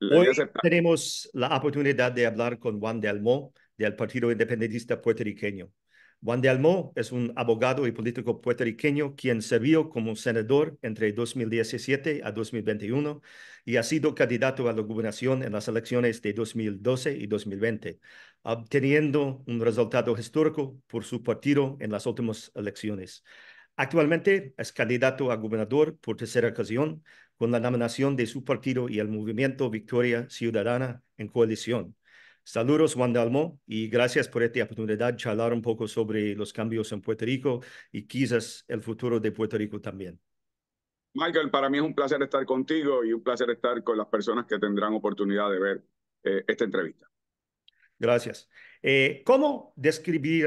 Le di a Hoy aceptar. tenemos la oportunidad de hablar con Juan Dalmau del Partido Independentista Puertorriqueño. Juan Dalmau es un abogado y político puertorriqueño quien sirvió como senador entre 2017 a 2021 y ha sido candidato a la gobernación en las elecciones de 2012 y 2020, obteniendo un resultado histórico por su partido en las últimas elecciones. Actualmente es candidato a gobernador por tercera ocasión con la nominación de su partido y el movimiento Victoria Ciudadana en coalición. Saludos, Juan Dalmau, y gracias por esta oportunidad de charlar un poco sobre los cambios en Puerto Rico y quizás el futuro de Puerto Rico también. Michael, para mí es un placer estar contigo y un placer estar con las personas que tendrán oportunidad de ver esta entrevista. Gracias. ¿Cómo describir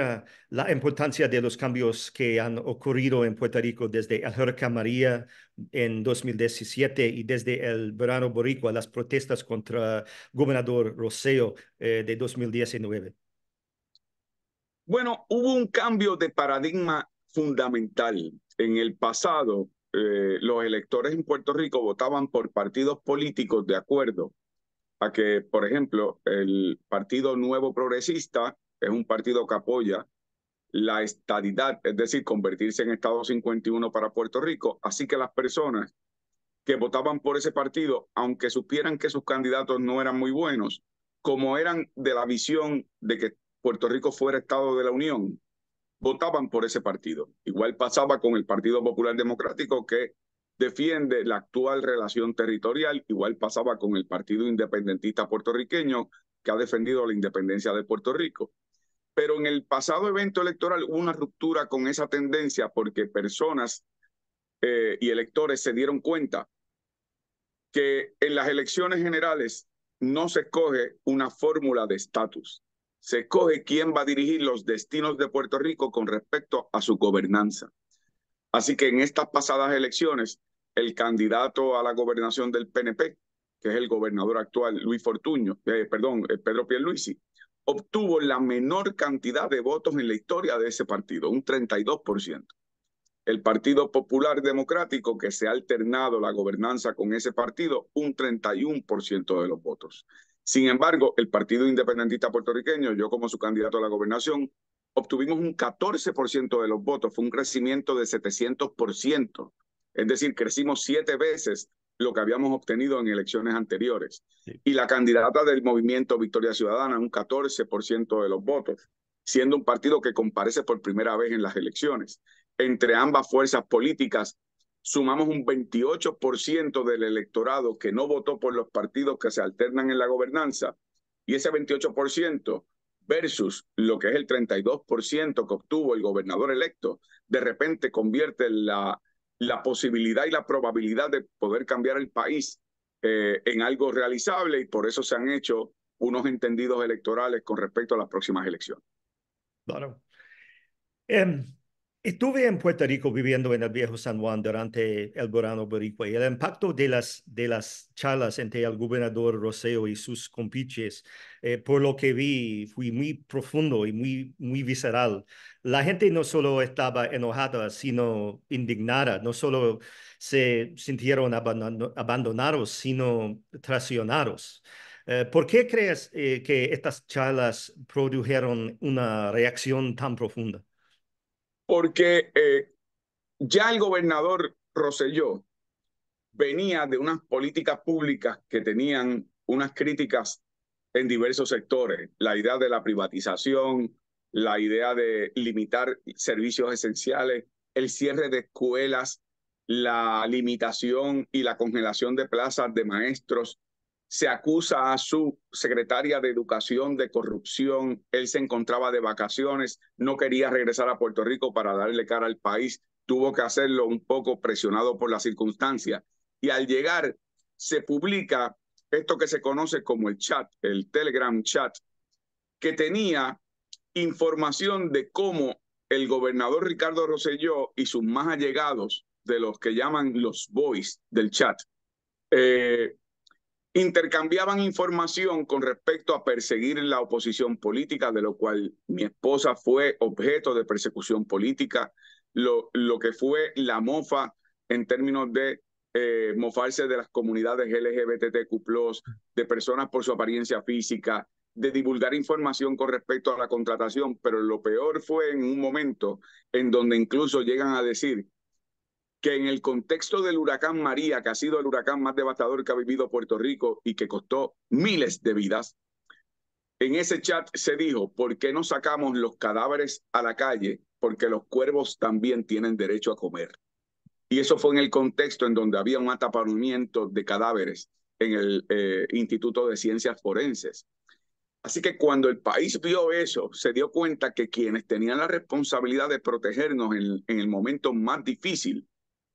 la importancia de los cambios que han ocurrido en Puerto Rico desde el huracán María en 2017 y desde el verano boricua, las protestas contra el gobernador Rosselló de 2019? Bueno, hubo un cambio de paradigma fundamental. En el pasado, los electores en Puerto Rico votaban por partidos políticos de acuerdo a que, por ejemplo, el Partido Nuevo Progresista es un partido que apoya la estadidad, es decir, convertirse en Estado 51 para Puerto Rico. Así que las personas que votaban por ese partido, aunque supieran que sus candidatos no eran muy buenos, como eran de la visión de que Puerto Rico fuera Estado de la Unión, votaban por ese partido. Igual pasaba con el Partido Popular Democrático, que defiende la actual relación territorial. Igual pasaba con el Partido Independentista Puertorriqueño, que ha defendido la independencia de Puerto Rico. Pero en el pasado evento electoral hubo una ruptura con esa tendencia porque personas y electores se dieron cuenta que en las elecciones generales no se escoge una fórmula de estatus, se escoge quién va a dirigir los destinos de Puerto Rico con respecto a su gobernanza. Así que en estas pasadas elecciones, el candidato a la gobernación del PNP, que es el gobernador actual, Pedro Pierluisi, obtuvo la menor cantidad de votos en la historia de ese partido, un 32%. El Partido Popular Democrático, que se ha alternado la gobernanza con ese partido, un 31% de los votos. Sin embargo, el Partido Independentista Puertorriqueño, yo como su candidato a la gobernación, obtuvimos un 14% de los votos, fue un crecimiento de 700%, es decir, crecimos 7 veces lo que habíamos obtenido en elecciones anteriores. Sí. Y la candidata del movimiento Victoria Ciudadana, un 14% de los votos, siendo un partido que comparece por primera vez en las elecciones. Entre ambas fuerzas políticas sumamos un 28% del electorado que no votó por los partidos que se alternan en la gobernanza, y ese 28% versus lo que es el 32% que obtuvo el gobernador electo, de repente convierte la posibilidad y la probabilidad de poder cambiar el país en algo realizable, y por eso se han hecho unos entendidos electorales con respecto a las próximas elecciones. Claro. Em, Estuve en Puerto Rico viviendo en el viejo San Juan durante el verano boricua y el impacto de las charlas entre el gobernador Rosselló y sus compiches, por lo que vi, fue muy profundo y muy visceral. La gente no solo estaba enojada, sino indignada, no solo se sintieron abandonados, sino traicionados. ¿Por qué crees que estas charlas produjeron una reacción tan profunda? Porque ya el gobernador Rosselló venía de unas políticas públicas que tenían unas críticas en diversos sectores. La idea de la privatización, la idea de limitar servicios esenciales, el cierre de escuelas, la limitación y la congelación de plazas de maestros. Se acusa a su secretaria de Educación de corrupción. Él se encontraba de vacaciones, no quería regresar a Puerto Rico para darle cara al país. Tuvo que hacerlo un poco presionado por las circunstancias. Y al llegar, se publica esto que se conoce como el chat, el Telegram chat, que tenía información de cómo el gobernador Ricardo Rosselló y sus más allegados, de los que llaman los boys del chat, eh, intercambiaban información con respecto a perseguir la oposición política, de lo cual mi esposa fue objeto de persecución política, lo que fue la mofa en términos de mofarse de las comunidades LGBTQ+, de personas por su apariencia física, de divulgar información con respecto a la contratación, pero lo peor fue en un momento en donde incluso llegan a decir que en el contexto del huracán María, que ha sido el huracán más devastador que ha vivido Puerto Rico y que costó miles de vidas, en ese chat se dijo, ¿por qué no sacamos los cadáveres a la calle? Porque los cuervos también tienen derecho a comer. Y eso fue en el contexto en donde había un ataponamiento de cadáveres en el Instituto de Ciencias Forenses. Así que cuando el país vio eso, se dio cuenta que quienes tenían la responsabilidad de protegernos en el momento más difícil,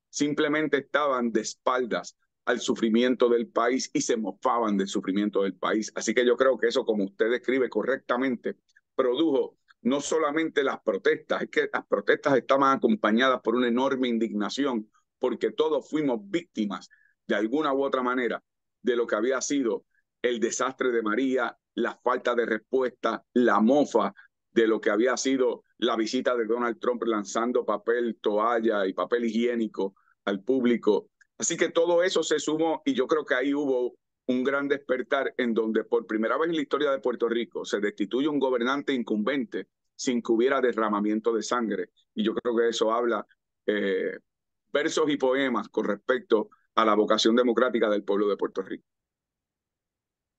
simplemente estaban de espaldas al sufrimiento del país y se mofaban del sufrimiento del país. Así que yo creo que eso, como usted describe correctamente, produjo no solamente las protestas, es que las protestas estaban acompañadas por una enorme indignación, porque todos fuimos víctimas de alguna u otra manera de lo que había sido el desastre de María, la falta de respuesta, la mofa de lo que había sido la visita de Donald Trump lanzando papel, toalla y papel higiénico al público. Así que todo eso se sumó y yo creo que ahí hubo un gran despertar en donde por primera vez en la historia de Puerto Rico se destituye un gobernante incumbente sin que hubiera derramamiento de sangre. Y yo creo que eso habla versos y poemas con respecto a la vocación democrática del pueblo de Puerto Rico.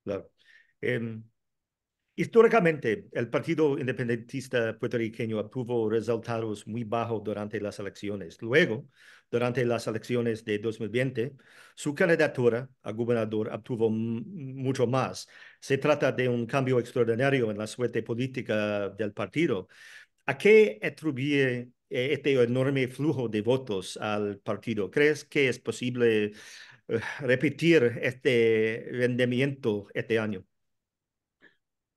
Claro. Históricamente, el Partido Independentista Puertorriqueño obtuvo resultados muy bajos durante las elecciones. Luego, durante las elecciones de 2020, su candidatura a gobernador obtuvo mucho más. Se trata de un cambio extraordinario en la suerte política del partido. ¿A qué atribuye este enorme flujo de votos al partido? ¿Crees que es posible repetir este rendimiento este año?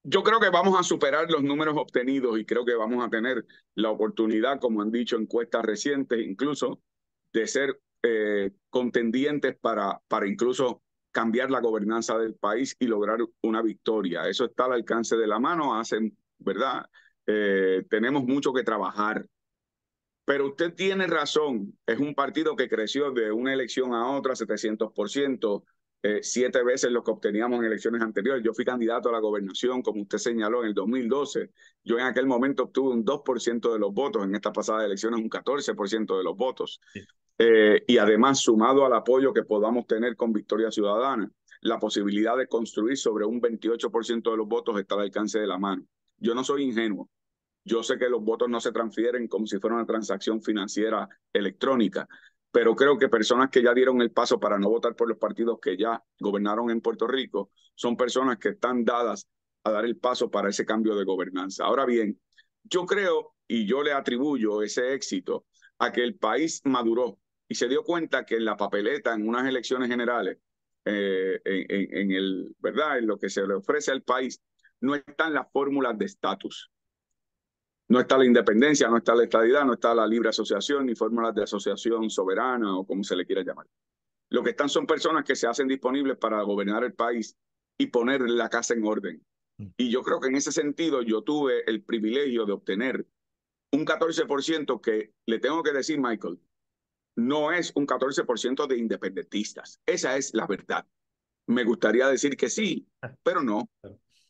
Yo creo que vamos a superar los números obtenidos y creo que vamos a tener la oportunidad, como han dicho encuestas recientes, incluso de ser contendientes para incluso cambiar la gobernanza del país y lograr una victoria. Eso está al alcance de la mano, hacen, ¿verdad? Tenemos mucho que trabajar. Pero usted tiene razón, es un partido que creció de una elección a otra 700%, 7 veces lo que obteníamos en elecciones anteriores. Yo fui candidato a la gobernación, como usted señaló, en el 2012. Yo en aquel momento obtuve un 2% de los votos, en estas pasadas elecciones un 14% de los votos. Sí. Y además, sumado al apoyo que podamos tener con Victoria Ciudadana, la posibilidad de construir sobre un 28% de los votos está al alcance de la mano. Yo no soy ingenuo. Yo sé que los votos no se transfieren como si fuera una transacción financiera electrónica, pero creo que personas que ya dieron el paso para no votar por los partidos que ya gobernaron en Puerto Rico son personas que están dadas a dar el paso para ese cambio de gobernanza. Ahora bien, yo creo y yo le atribuyo ese éxito a que el país maduró y se dio cuenta que en la papeleta, en unas elecciones generales, ¿verdad? En lo que se le ofrece al país, no están las fórmulas de estatus. No está la independencia, no está la estadidad, no está la libre asociación ni fórmulas de asociación soberana o como se le quiera llamar. Lo que están son personas que se hacen disponibles para gobernar el país y poner la casa en orden. Y yo creo que en ese sentido yo tuve el privilegio de obtener un 14% que, le tengo que decir, Michael, no es un 14% de independentistas. Esa es la verdad. Me gustaría decir que sí, pero no.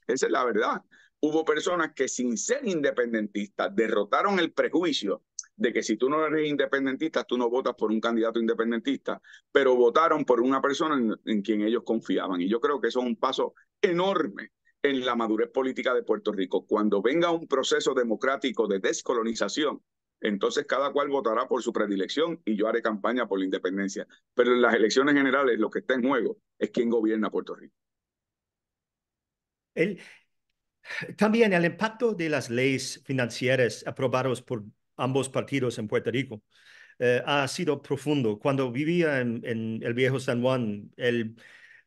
Esa es la verdad. Hubo personas que sin ser independentistas derrotaron el prejuicio de que si tú no eres independentista, tú no votas por un candidato independentista, pero votaron por una persona en quien ellos confiaban. Y yo creo que eso es un paso enorme en la madurez política de Puerto Rico. Cuando venga un proceso democrático de descolonización, entonces cada cual votará por su predilección y yo haré campaña por la independencia. Pero en las elecciones generales lo que está en juego es quién gobierna Puerto Rico. El, También el impacto de las leyes financieras aprobadas por ambos partidos en Puerto Rico ha sido profundo. Cuando vivía en el viejo San Juan, el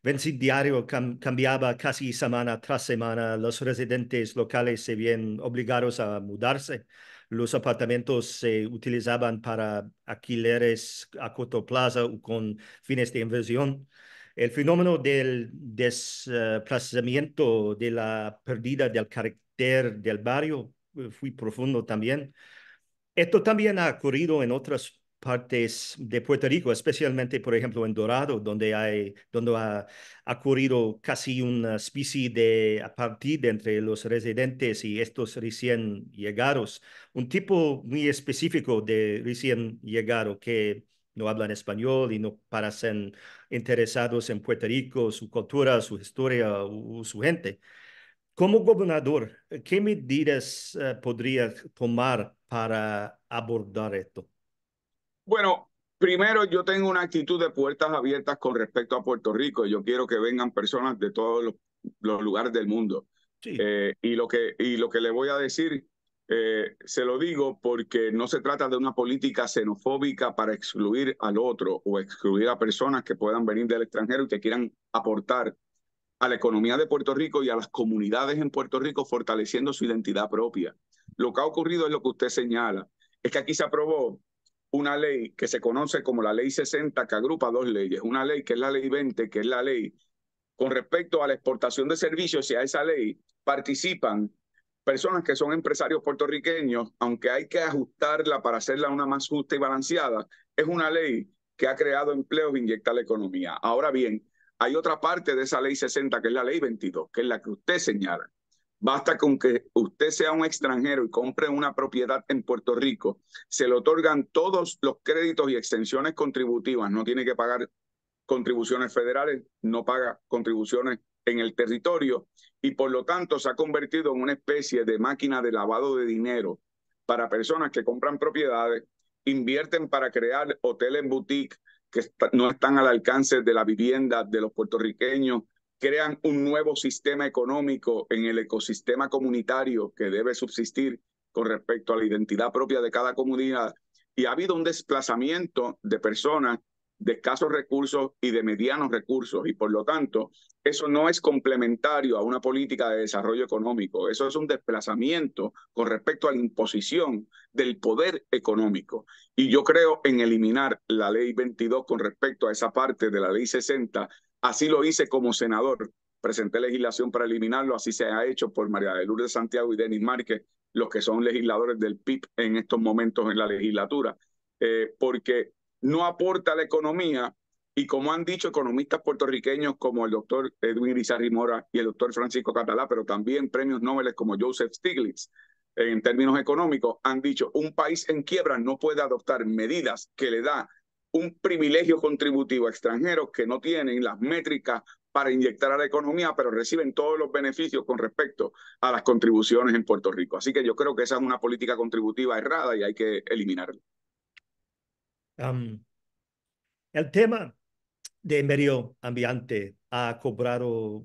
vencidiario cambiaba casi semana tras semana. Los residentes locales se ven obligados a mudarse. Los apartamentos se utilizaban para alquileres a corto plazo o con fines de inversión. El fenómeno del desplazamiento, de la pérdida del carácter del barrio, fue profundo también. Esto también ha ocurrido en otras partes de Puerto Rico, especialmente, por ejemplo, en Dorado, donde ha ocurrido casi una especie de apartheid entre los residentes y estos recién llegados, un tipo muy específico de recién llegado que no hablan español y no parecen interesados en Puerto Rico, su cultura, su historia o su gente. Como gobernador, ¿qué medidas podría tomar para abordar esto? Bueno, primero yo tengo una actitud de puertas abiertas con respecto a Puerto Rico. Yo quiero que vengan personas de todos los lugares del mundo. Sí. Y lo que le voy a decir, se lo digo porque no se trata de una política xenofóbica para excluir al otro o excluir a personas que puedan venir del extranjero y que quieran aportar a la economía de Puerto Rico y a las comunidades en Puerto Rico, fortaleciendo su identidad propia. Lo que ha ocurrido es lo que usted señala, es que aquí se aprobó una ley que se conoce como la Ley 60, que agrupa dos leyes. Una ley que es la Ley 20, que es la ley con respecto a la exportación de servicios, y a esa ley participan personas que son empresarios puertorriqueños, aunque hay que ajustarla para hacerla una más justa y balanceada. Es una ley que ha creado empleos e inyecta la economía. Ahora bien, hay otra parte de esa ley 60, que es la ley 22, que es la que usted señala. Basta con que usted sea un extranjero y compre una propiedad en Puerto Rico, se le otorgan todos los créditos y extensiones contributivas, no tiene que pagar contribuciones federales, no paga contribuciones en el territorio y por lo tanto se ha convertido en una especie de máquina de lavado de dinero para personas que compran propiedades, invierten para crear hoteles boutique que no están al alcance de la vivienda de los puertorriqueños, crean un nuevo sistema económico en el ecosistema comunitario que debe subsistir con respecto a la identidad propia de cada comunidad. Y ha habido un desplazamiento de personas de escasos recursos y de medianos recursos, y por lo tanto eso no es complementario a una política de desarrollo económico, eso es un desplazamiento con respecto a la imposición del poder económico. Y yo creo en eliminar la ley 22 con respecto a esa parte de la ley 60, así lo hice como senador, presenté legislación para eliminarlo, así se ha hecho por María de Lourdes Santiago y Denis Márquez, los que son legisladores del PIB en estos momentos en la legislatura, porque no aporta a la economía y como han dicho economistas puertorriqueños como el doctor Edwin Irizarry Mora y el doctor Francisco Catalá, pero también premios Nobel como Joseph Stiglitz, en términos económicos, han dicho un país en quiebra no puede adoptar medidas que le da un privilegio contributivo a extranjeros que no tienen las métricas para inyectar a la economía, pero reciben todos los beneficios con respecto a las contribuciones en Puerto Rico. Así que yo creo que esa es una política contributiva errada y hay que eliminarla. Um, el tema de medio ambiente ha cobrado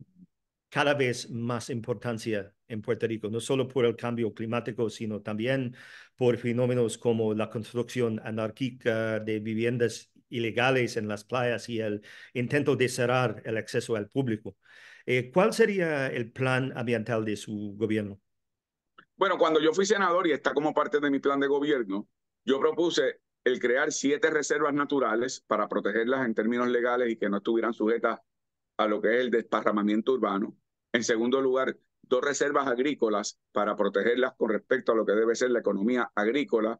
cada vez más importancia en Puerto Rico, no solo por el cambio climático, sino también por fenómenos como la construcción anárquica de viviendas ilegales en las playas y el intento de cerrar el acceso al público. ¿Cuál sería el plan ambiental de su gobierno? Bueno, cuando yo fui senador y está como parte de mi plan de gobierno, yo propuse el crear 7 reservas naturales para protegerlas en términos legales y que no estuvieran sujetas a lo que es el desparramamiento urbano. En segundo lugar, 2 reservas agrícolas para protegerlas con respecto a lo que debe ser la economía agrícola.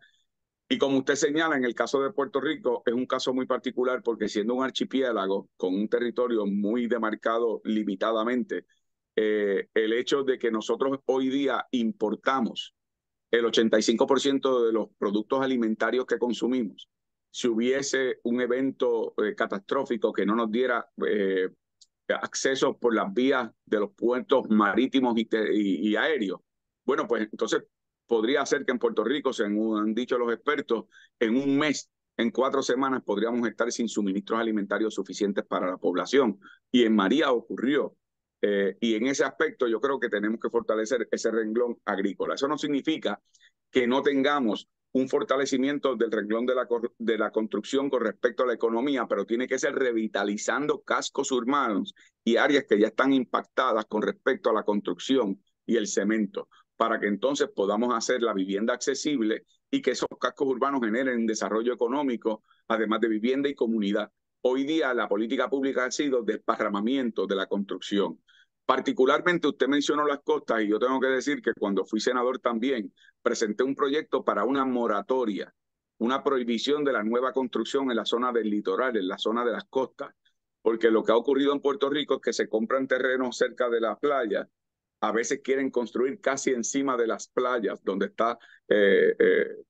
Y como usted señala, en el caso de Puerto Rico es un caso muy particular porque siendo un archipiélago con un territorio muy demarcado limitadamente, el hecho de que nosotros hoy día importamos el 85% de los productos alimentarios que consumimos, si hubiese un evento catastrófico que no nos diera acceso por las vías de los puertos marítimos y aéreos, bueno, pues entonces podría ser que en Puerto Rico, según han dicho los expertos, en un mes, en 4 semanas, podríamos estar sin suministros alimentarios suficientes para la población. Y en María ocurrió. Y en ese aspecto yo creo que tenemos que fortalecer ese renglón agrícola. Eso no significa que no tengamos un fortalecimiento del renglón de la construcción con respecto a la economía, pero tiene que ser revitalizando cascos urbanos y áreas que ya están impactadas con respecto a la construcción y el cemento, para que entonces podamos hacer la vivienda accesible y que esos cascos urbanos generen desarrollo económico, además de vivienda y comunidad. Hoy día la política pública ha sido desparramamiento de la construcción. Particularmente usted mencionó las costas y yo tengo que decir que cuando fui senador también presenté un proyecto para una moratoria una prohibición de la nueva construcción en la zona del litoral, en la zona de las costas, porque lo que ha ocurrido en Puerto Rico es que se compran terrenos cerca de la playa, a veces quieren construir casi encima de las playas donde está,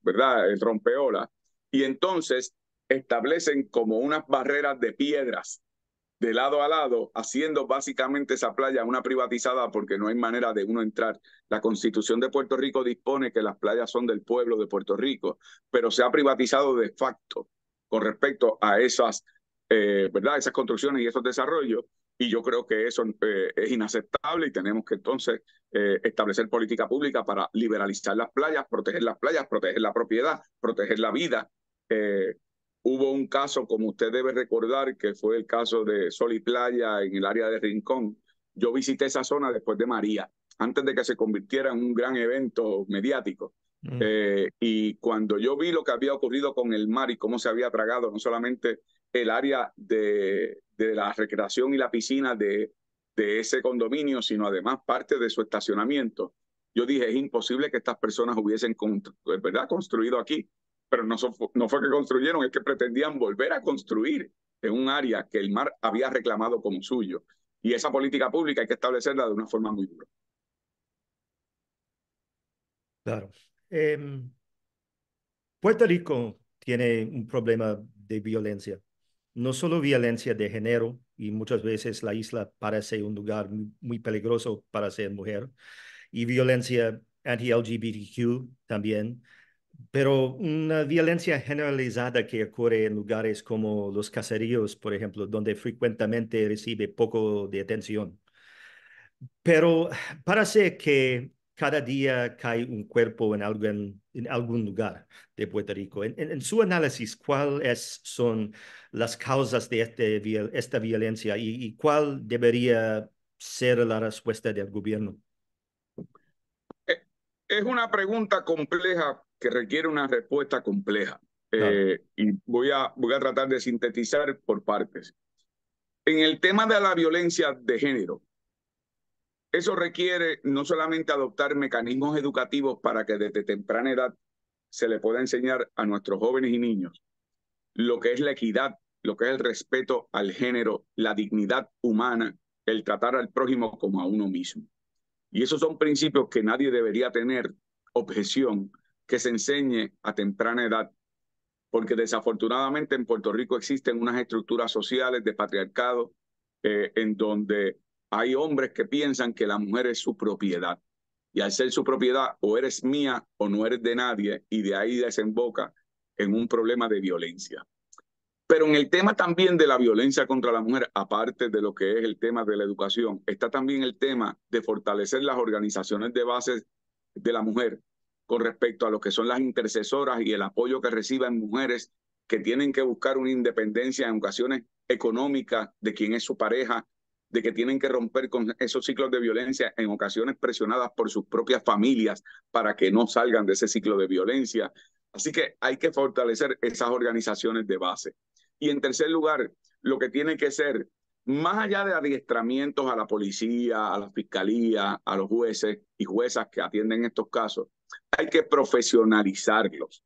¿verdad?, el rompeolas, y entonces establecen como unas barreras de piedras de lado a lado, haciendo básicamente esa playa una privatizada porque no hay manera de uno entrar. La Constitución de Puerto Rico dispone que las playas son del pueblo de Puerto Rico, pero se ha privatizado de facto con respecto a esas, ¿verdad?, esas construcciones y esos desarrollos. Y yo creo que eso es inaceptable y tenemos que entonces establecer política pública para liberalizar las playas, proteger la propiedad, proteger la vida. Hubo un caso, como usted debe recordar, que fue el caso de Sol y Playa en el área de Rincón. Yo visité esa zona después de María, antes de que se convirtiera en un gran evento mediático. Y cuando yo vi lo que había ocurrido con el mar y cómo se había tragado no solamente el área de la recreación y la piscina de ese condominio, sino además parte de su estacionamiento, yo dije, es imposible que estas personas hubiesen ¿verdad?, construido aquí. Pero no fue que construyeron, es que pretendían volver a construir en un área que el mar había reclamado como suyo. Y esa política pública hay que establecerla de una forma muy dura. Claro. Puerto Rico tiene un problema de violencia, no solo violencia de género, y muchas veces la isla parece un lugar muy peligroso para ser mujer, y violencia anti-LGBTQ también, pero una violencia generalizada que ocurre en lugares como los caseríos, por ejemplo, donde frecuentemente recibe poco de atención. Pero parece que cada día cae un cuerpo en algún lugar de Puerto Rico. En su análisis, ¿cuáles son las causas de esta violencia y cuál debería ser la respuesta del gobierno? Es una pregunta compleja que requiere una respuesta compleja. Claro. Y voy a tratar de sintetizar por partes. En el tema de la violencia de género, eso requiere no solamente adoptar mecanismos educativos para que desde temprana edad se le pueda enseñar a nuestros jóvenes y niños lo que es la equidad, lo que es el respeto al género, la dignidad humana, el tratar al prójimo como a uno mismo. Y esos son principios que nadie debería tener objeción que se enseñe a temprana edad, porque desafortunadamente en Puerto Rico existen unas estructuras sociales de patriarcado en donde hay hombres que piensan que la mujer es su propiedad. Y al ser su propiedad, o eres mía o no eres de nadie, y de ahí desemboca en un problema de violencia. Pero en el tema también de la violencia contra la mujer, aparte de lo que es el tema de la educación, está también el tema de fortalecer las organizaciones de base de la mujer con respecto a lo que son las intercesoras y el apoyo que reciben mujeres que tienen que buscar una independencia en ocasiones económica de quien es su pareja, de que tienen que romper con esos ciclos de violencia en ocasiones presionadas por sus propias familias para que no salgan de ese ciclo de violencia. Así que hay que fortalecer esas organizaciones de base. Y en tercer lugar, lo que tiene que ser, más allá de adiestramientos a la policía, a la fiscalía, a los jueces y juezas que atienden estos casos, hay que profesionalizarlos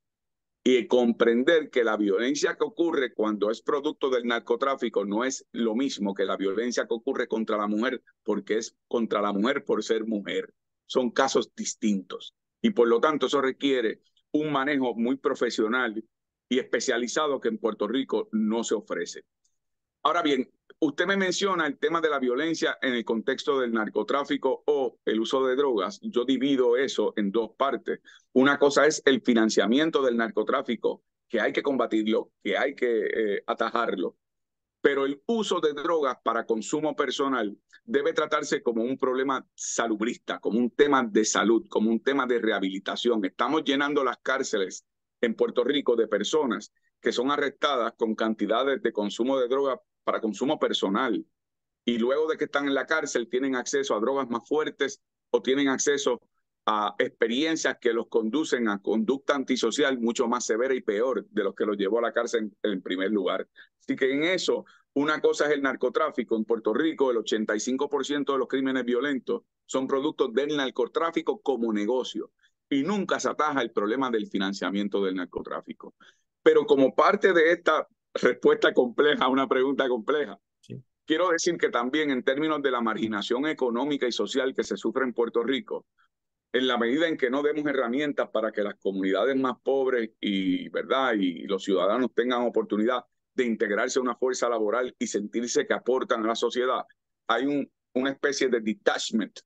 y comprender que la violencia que ocurre cuando es producto del narcotráfico no es lo mismo que la violencia que ocurre contra la mujer, porque es contra la mujer por ser mujer. Son casos distintos. Y por lo tanto eso requiere un manejo muy profesional y especializado que en Puerto Rico no se ofrece. Ahora bien, usted me menciona el tema de la violencia en el contexto del narcotráfico o el uso de drogas. Yo divido eso en dos partes. Una cosa es el financiamiento del narcotráfico, que hay que combatirlo, que hay que atajarlo. Pero el uso de drogas para consumo personal debe tratarse como un problema salubrista, como un tema de salud, como un tema de rehabilitación. Estamos llenando las cárceles en Puerto Rico de personas que son arrestadas con cantidades de consumo de drogas para consumo personal. Y luego de que están en la cárcel tienen acceso a drogas más fuertes o tienen acceso a experiencias que los conducen a conducta antisocial mucho más severa y peor de los que los llevó a la cárcel en primer lugar. Así que en eso, una cosa es el narcotráfico. En Puerto Rico, el 85% de los crímenes violentos son productos del narcotráfico como negocio. y nunca se ataja el problema del financiamiento del narcotráfico. Pero como parte de esta respuesta compleja a una pregunta compleja, Sí. quiero decir que también en términos de la marginación económica y social que se sufre en Puerto Rico, en la medida en que no demos herramientas para que las comunidades más pobres ¿verdad? Y los ciudadanos tengan oportunidad de integrarse a una fuerza laboral y sentirse que aportan a la sociedad, hay una especie de detachment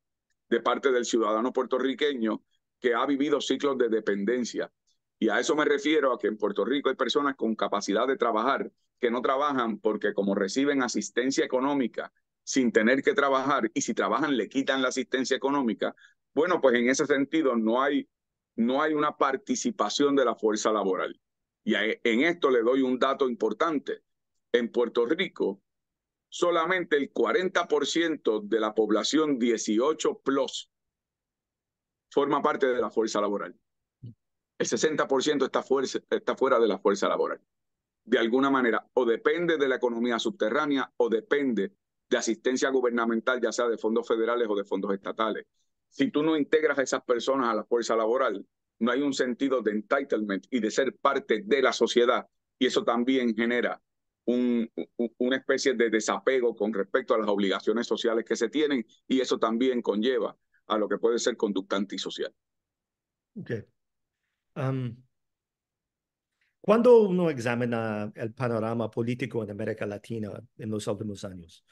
de parte del ciudadano puertorriqueño que ha vivido ciclos de dependencia. Y a eso me refiero, a que en Puerto Rico hay personas con capacidad de trabajar que no trabajan porque como reciben asistencia económica sin tener que trabajar, y si trabajan le quitan la asistencia económica. Bueno, pues en ese sentido no hay una participación de la fuerza laboral. Y en esto le doy un dato importante. En Puerto Rico, solamente el 40% de la población 18 plus forma parte de la fuerza laboral. El 60% está fuera de la fuerza laboral. De alguna manera, o depende de la economía subterránea o depende de asistencia gubernamental, ya sea de fondos federales o de fondos estatales. Si tú no integras a esas personas a la fuerza laboral, no hay un sentido de entitlement y de ser parte de la sociedad, y eso también genera una especie de desapego con respecto a las obligaciones sociales que se tienen, y eso también conlleva a lo que puede ser conducta antisocial. Okay. Cuando uno examina el panorama político en América Latina en los últimos años,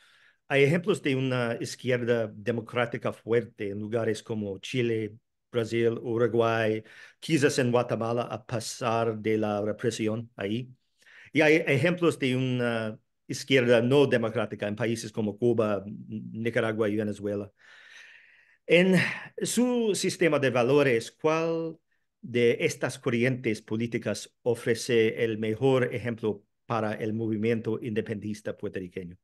hay ejemplos de una izquierda democrática fuerte en lugares como Chile, Brasil, Uruguay, quizás en Guatemala, a pesar de la represión ahí. Y hay ejemplos de una izquierda no democrática en países como Cuba, Nicaragua y Venezuela. En su sistema de valores, ¿cuál de estas corrientes políticas ofrece el mejor ejemplo para el movimiento independentista puertorriqueño?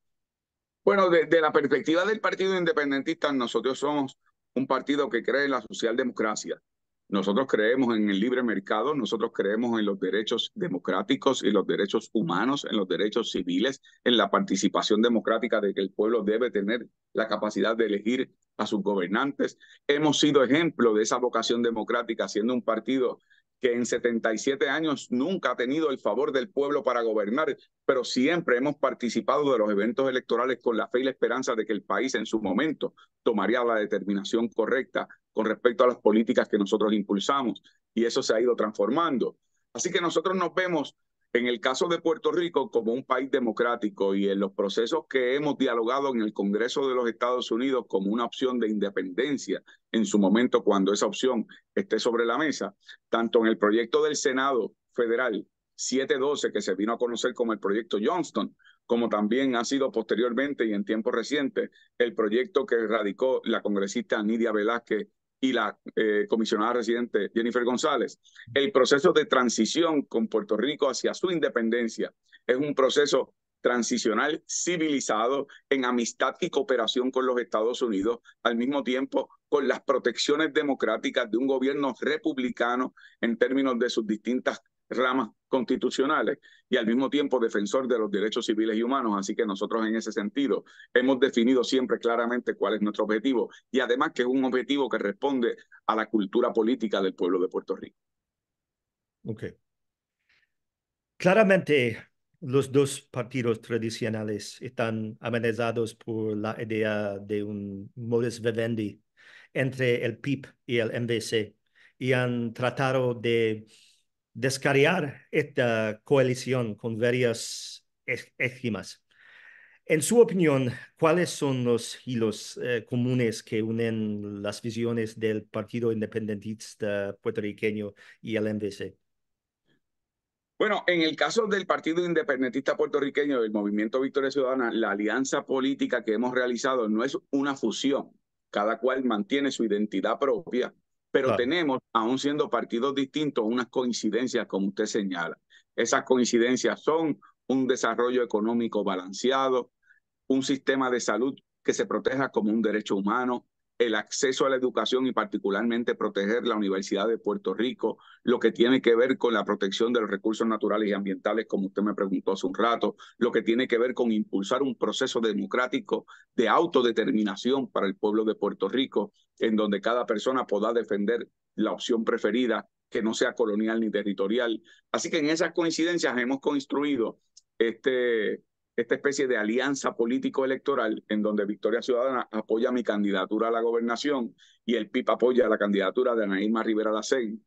Bueno, de la perspectiva del Partido Independentista, nosotros somos un partido que cree en la socialdemocracia. Nosotros creemos en el libre mercado, nosotros creemos en los derechos democráticos y los derechos humanos, en los derechos civiles, en la participación democrática de que el pueblo debe tener la capacidad de elegir a sus gobernantes. Hemos sido ejemplo de esa vocación democrática, siendo un partido que en 77 años nunca ha tenido el favor del pueblo para gobernar, pero siempre hemos participado de los eventos electorales con la fe y la esperanza de que el país en su momento tomaría la determinación correcta con respecto a las políticas que nosotros impulsamos, y eso se ha ido transformando. Así que nosotros nos vemos en el caso de Puerto Rico como un país democrático, y en los procesos que hemos dialogado en el Congreso de los Estados Unidos como una opción de independencia en su momento, cuando esa opción esté sobre la mesa, tanto en el proyecto del Senado Federal 712, que se vino a conocer como el proyecto Johnston, como también ha sido posteriormente y en tiempo reciente el proyecto que radicó la congresista Nidia Velázquez y la comisionada residente Jennifer González. El proceso de transición con Puerto Rico hacia su independencia es un proceso transicional civilizado en amistad y cooperación con los Estados Unidos, al mismo tiempo con las protecciones democráticas de un gobierno republicano en términos de sus distintas ramas constitucionales, y al mismo tiempo defensor de los derechos civiles y humanos. Así que nosotros en ese sentido hemos definido siempre claramente cuál es nuestro objetivo, y además que es un objetivo que responde a la cultura política del pueblo de Puerto Rico. Okay. Claramente, los dos partidos tradicionales están amenazados por la idea de un modus vivendi entre el PIB y el MVC, y han tratado de descarriar esta coalición con varias esquemas. En su opinión, ¿cuáles son los hilos comunes que unen las visiones del Partido Independentista puertorriqueño y el MVC? Bueno, en el caso del Partido Independentista Puertorriqueño, del Movimiento Victoria Ciudadana, la alianza política que hemos realizado no es una fusión. Cada cual mantiene su identidad propia, pero Claro. tenemos, aún siendo partidos distintos, unas coincidencias, como usted señala. Esas coincidencias son un desarrollo económico balanceado, un sistema de salud que se proteja como un derecho humano, el acceso a la educación y particularmente proteger la Universidad de Puerto Rico, lo que tiene que ver con la protección de los recursos naturales y ambientales, como usted me preguntó hace un rato, lo que tiene que ver con impulsar un proceso democrático de autodeterminación para el pueblo de Puerto Rico, en donde cada persona pueda defender la opción preferida, que no sea colonial ni territorial. Así que en esas coincidencias hemos construido esta especie de alianza político-electoral en donde Victoria Ciudadana apoya mi candidatura a la gobernación y el PIB apoya la candidatura de Ana Irma Rivera Lacén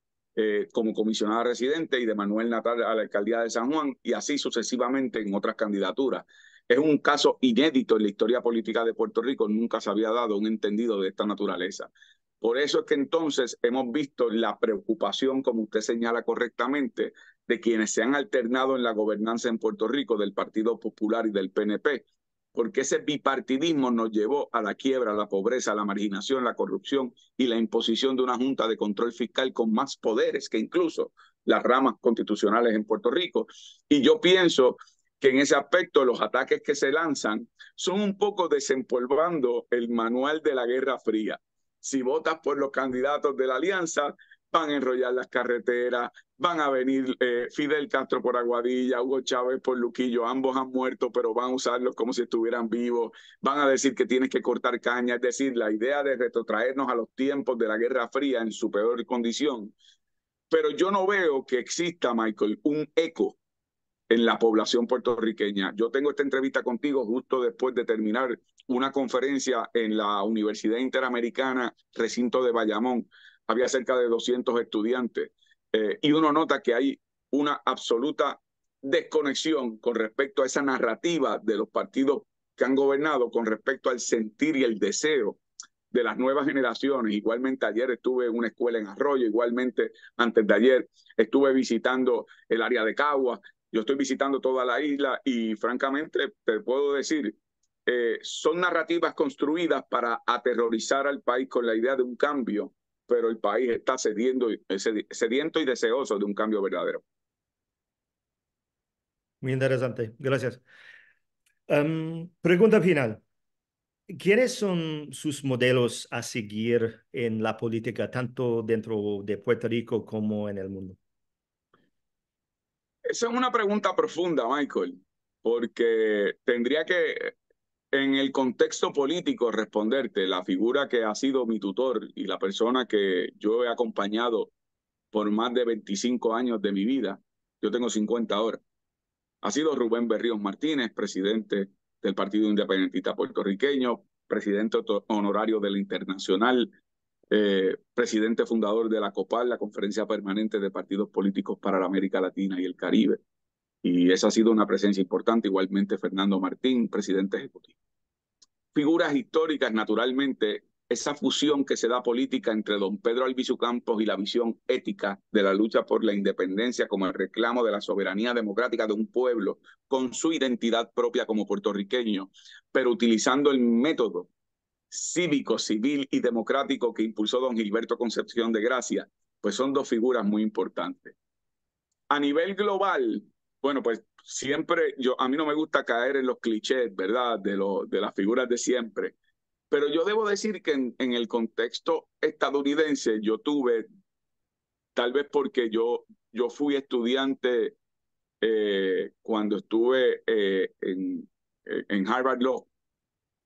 como comisionada residente y de Manuel Natal a la alcaldía de San Juan y así sucesivamente en otras candidaturas. Es un caso inédito en la historia política de Puerto Rico, nunca se había dado un entendido de esta naturaleza. Por eso es que entonces hemos visto la preocupación, como usted señala correctamente, de quienes se han alternado en la gobernanza en Puerto Rico del Partido Popular y del PNP, porque ese bipartidismo nos llevó a la quiebra, a la pobreza, a la marginación, la corrupción y la imposición de una junta de control fiscal con más poderes que incluso las ramas constitucionales en Puerto Rico. Y yo pienso que en ese aspecto los ataques que se lanzan son un poco desempolvando el manual de la Guerra Fría. Si votas por los candidatos de la alianza, van a enrollar las carreteras, van a venir Fidel Castro por Aguadilla, Hugo Chávez por Luquillo, ambos han muerto, pero van a usarlos como si estuvieran vivos, van a decir que tienes que cortar caña, es decir, la idea de retrotraernos a los tiempos de la Guerra Fría en su peor condición. Pero yo no veo que exista, Michael, un eco en la población puertorriqueña. Yo tengo esta entrevista contigo justo después de terminar una conferencia en la Universidad Interamericana, recinto de Bayamón. Había cerca de 200 estudiantes y uno nota que hay una absoluta desconexión con respecto a esa narrativa de los partidos que han gobernado, con respecto al sentir y el deseo de las nuevas generaciones. Igualmente ayer estuve en una escuela en Arroyo, igualmente antes de ayer estuve visitando el área de Caguas. Yo estoy visitando toda la isla y francamente te puedo decir, son narrativas construidas para aterrorizar al país con la idea de un cambio, pero el país está sediento y deseoso de un cambio verdadero. Muy interesante, gracias. Pregunta final. ¿Quiénes son sus modelos a seguir en la política, tanto dentro de Puerto Rico como en el mundo? Esa es una pregunta profunda, Michael, porque tendría que, en el contexto político, responderte la figura que ha sido mi tutor y la persona que yo he acompañado por más de 25 años de mi vida. Yo tengo 50 ahora. Ha sido Rubén Berríos Martínez, presidente del Partido Independentista Puertorriqueño, presidente honorario de la Internacional, presidente fundador de la COPAL, la Conferencia Permanente de Partidos Políticos para la América Latina y el Caribe. Y esa ha sido una presencia importante. Igualmente Fernando Martín, presidente ejecutivo. Figuras históricas, naturalmente, esa fusión que se da política entre don Pedro Albizu Campos y la visión ética de la lucha por la independencia como el reclamo de la soberanía democrática de un pueblo con su identidad propia como puertorriqueño, pero utilizando el método cívico, civil y democrático que impulsó don Gilberto Concepción de Gracia, pues son dos figuras muy importantes. A nivel global, bueno, pues siempre, a mí no me gusta caer en los clichés, ¿verdad? De las figuras de siempre. Pero yo debo decir que en el contexto estadounidense yo tuve, tal vez porque yo fui estudiante cuando estuve en Harvard Law,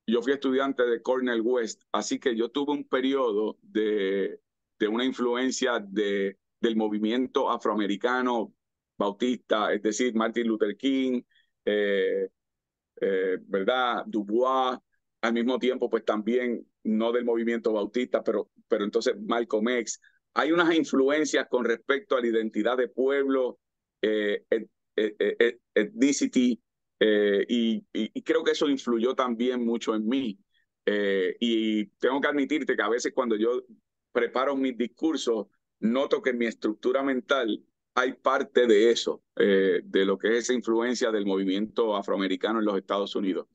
yo fui estudiante de Cornell West, así que yo tuve un periodo de una influencia del movimiento afroamericano bautista, es decir, Martin Luther King, eh, ¿verdad? Du Bois, al mismo tiempo, pues también no del movimiento bautista, pero entonces Malcolm X. Hay unas influencias con respecto a la identidad de pueblo, ethnicity, y creo que eso influyó también mucho en mí. Y tengo que admitirte que a veces cuando yo preparo mis discursos, noto que en mi estructura mental hay parte de eso, de lo que es esa influencia del movimiento afroamericano en los Estados Unidos.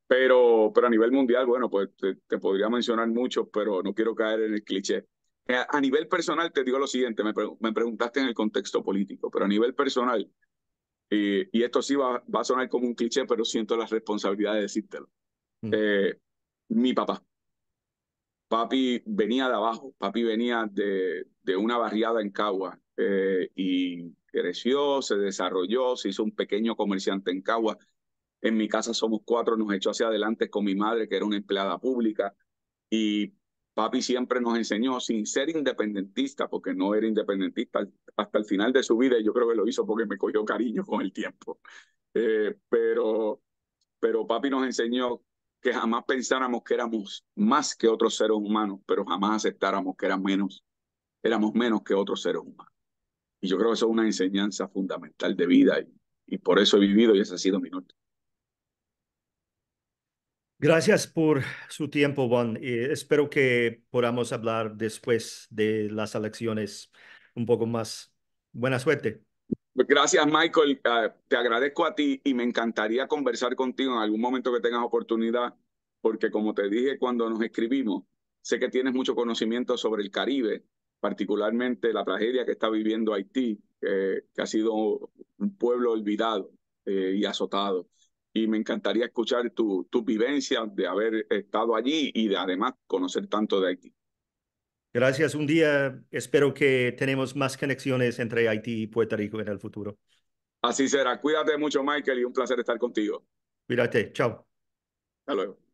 Pero a nivel mundial, bueno, pues te podría mencionar muchos, pero no quiero caer en el cliché. A nivel personal te digo lo siguiente, me preguntaste en el contexto político, pero a nivel personal, y esto sí va a sonar como un cliché, pero siento la responsabilidad de decírtelo. Eh, Mi papá. Papi venía de abajo, papi venía de una barriada en Cagua y creció, se desarrolló, se hizo un pequeño comerciante en Cagua. En mi casa somos cuatro, nos echó hacia adelante con mi madre, que era una empleada pública, y papi siempre nos enseñó, sin ser independentista, porque no era independentista hasta el final de su vida, y yo creo que lo hizo porque me cogió cariño con el tiempo. Eh, pero, pero papi nos enseñó que jamás pensáramos que éramos más que otros seres humanos, pero jamás aceptáramos que éramos menos que otros seres humanos. Y yo creo que eso es una enseñanza fundamental de vida y por eso he vivido y ese ha sido mi norte. Gracias por su tiempo, Juan. Espero que podamos hablar después de las elecciones un poco más. Buena suerte. Gracias, Michael. Te agradezco a ti y me encantaría conversar contigo en algún momento que tengas oportunidad, porque como te dije cuando nos escribimos, sé que tienes mucho conocimiento sobre el Caribe, particularmente la tragedia que está viviendo Haití, que ha sido un pueblo olvidado y azotado. Y me encantaría escuchar tu vivencia de haber estado allí y de además conocer tanto de Haití. Gracias. Un día espero que tenemos más conexiones entre Haití y Puerto Rico en el futuro. Así será. Cuídate mucho, Michael, y un placer estar contigo. Cuídate. Chao. Hasta luego.